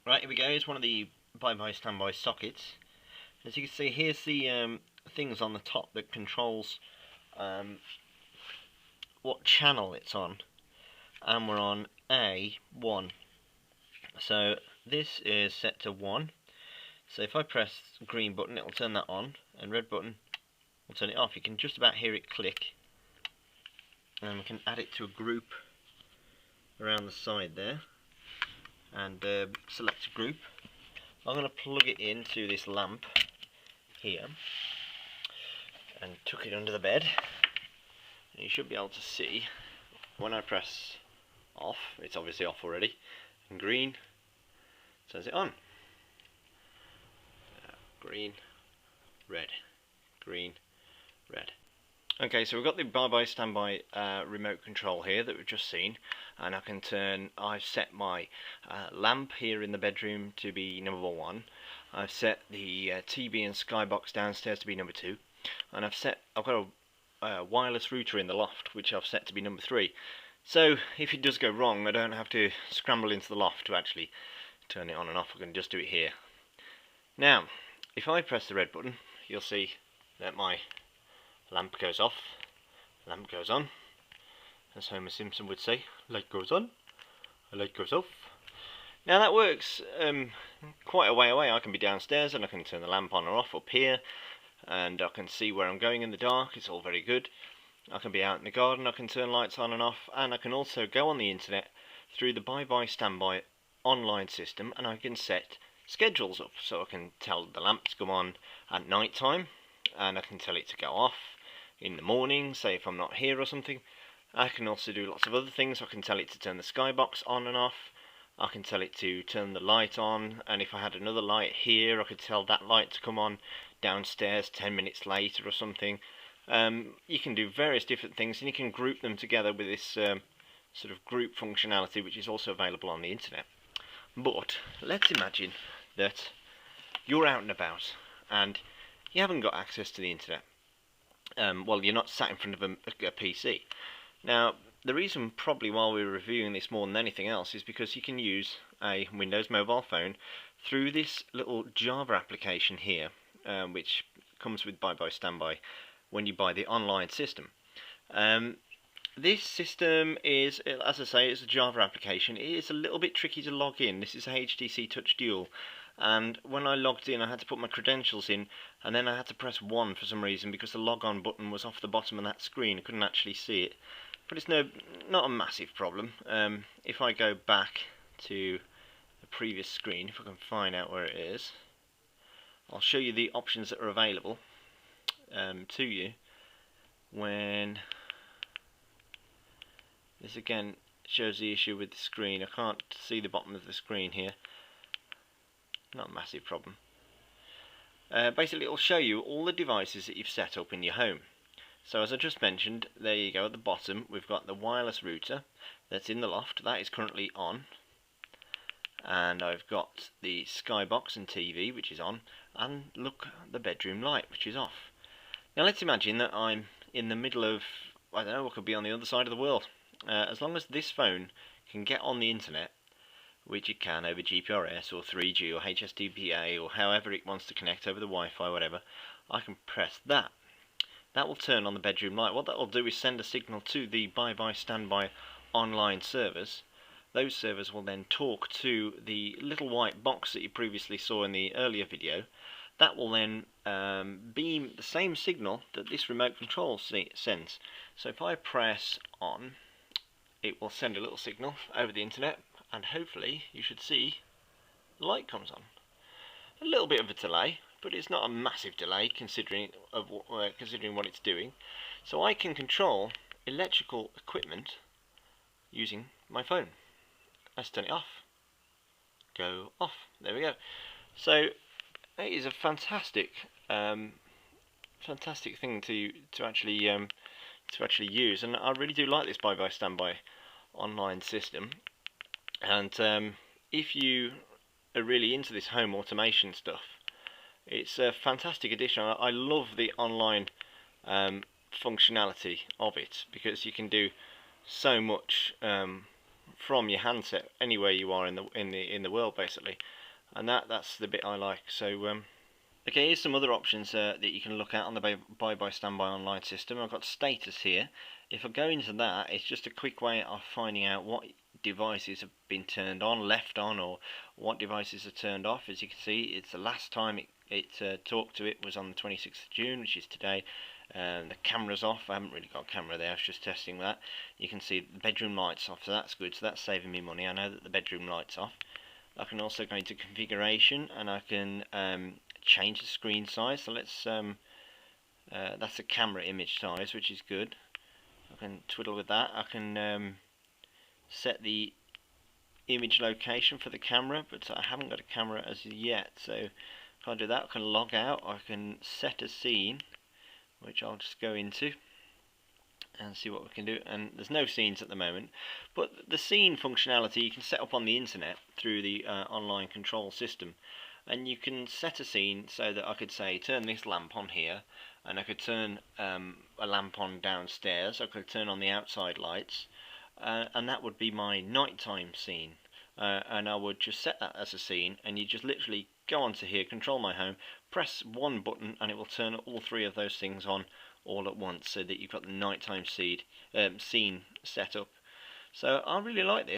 Right, here we go. It's one of the bye-bye standby sockets. As you can see, here's the things on the top that controls what channel it's on, and we're on A1. So this is set to 1. So if I press green button, it will turn that on, and red button will turn it off. You can just about hear it click, and we can add it to a group around the side there, and select a group. I'm going to plug it into this lamp here and tuck it under the bed. And you should be able to see when I press off, it's obviously off already, and green turns it on. Green, red, green, red. Okay, so we've got the bye-bye standby remote control here that we've just seen, and I've set my lamp here in the bedroom to be number 1. I've set the TV and Skybox downstairs to be number 2, and I've got a wireless router in the loft which I've set to be number 3. So if it does go wrong, I don't have to scramble into the loft to actually turn it on and off. I can just do it here. Now, if I press the red button, you'll see that my lamp goes off, lamp goes on, as Homer Simpson would say, light goes on, a light goes off. Now that works quite a way away. I can be downstairs and I can turn the lamp on or off up here, and I can see where I'm going in the dark. It's all very good. I can be out in the garden, I can turn lights on and off, and I can also go on the internet through the bye-bye standby online system, and I can set schedules up. So I can tell the lamp to come on at night time, and I can tell it to go off in the morning, say if I'm not here or something. I can also do lots of other things. I can tell it to turn the Skybox on and off. I can tell it to turn the light on, and if I had another light here, I could tell that light to come on downstairs 10 minutes later or something. You can do various different things, and you can group them together with this sort of group functionality, which is also available on the internet. But let's imagine that you're out and about and you haven't got access to the internet. Well, you're not sat in front of a PC. Now, the reason probably while we were reviewing this more than anything else is because you can use a Windows mobile phone through this little Java application here, which comes with bye-bye standby when you buy the online system. This system is, as I say, it's a Java application. It is a little bit tricky to log in. This is a HTC Touch Dual, and when I logged in I had to put my credentials in, and then I had to press 1 for some reason because the log on button was off the bottom of that screen. I couldn't actually see it, but it's not a massive problem. If I go back to the previous screen, if I can find out where it is, I'll show you the options that are available to you when this again shows the issue with the screen. I can't see the bottom of the screen here. Not a massive problem. Basically, it'll show you all the devices that you've set up in your home. So as I just mentioned, there you go, at the bottom we've got the wireless router that's in the loft. That is currently on. And I've got the Skybox and TV, which is on, and look, the bedroom light, which is off. Now let's imagine that I'm in the middle of, I don't know, I could be on the other side of the world. As long as this phone can get on the internet, which it can over GPRS or 3G or HSDPA or however it wants to connect over the Wi-Fi, whatever, I can press that. That will turn on the bedroom light. What that will do is send a signal to the bye-bye standby online servers. Those servers will then talk to the little white box that you previously saw in the earlier video. That will then beam the same signal that this remote control sends. So if I press on, it will send a little signal over the internet, and hopefully you should see the light comes on. A little bit of a delay, but it's not a massive delay considering what it's doing. So I can control electrical equipment using my phone. Let's turn it off. Go off. There we go. So it is a fantastic thing to actually use, and I really do like this bye-bye standby online system. And if you are really into this home automation stuff, it's a fantastic addition. I love the online functionality of it, because you can do so much from your handset anywhere you are in the world, basically. And that's the bit I like. So okay, here's some other options that you can look at on the Buy by Standby online system. I've got status here. If I go into that, it's just a quick way of finding out what devices have been turned on, left on, or what devices are turned off. As you can see, it's the last time it talked to it was on the 26th of June, which is today. The camera's off. I haven't really got a camera there, I was just testing that. You can see the bedroom light's off, so that's good. So that's saving me money. I know that the bedroom light's off. I can also go into configuration and I can change the screen size. So let's that's the camera image size, which is good. I can twiddle with that. I can set the image location for the camera, but I haven't got a camera as yet, so if I do that, I can log out. I can set a scene, which I'll just go into and see what we can do. And there's no scenes at the moment, but the scene functionality you can set up on the internet through the online control system, and you can set a scene so that I could say turn this lamp on here, and I could turn a lamp on downstairs. I could turn on the outside lights, and that would be my nighttime scene. And I would just set that as a scene, and you just literally go onto here, control my home, press one button, and it will turn all three of those things on all at once, so that you've got the nighttime scene set up. So I really like this.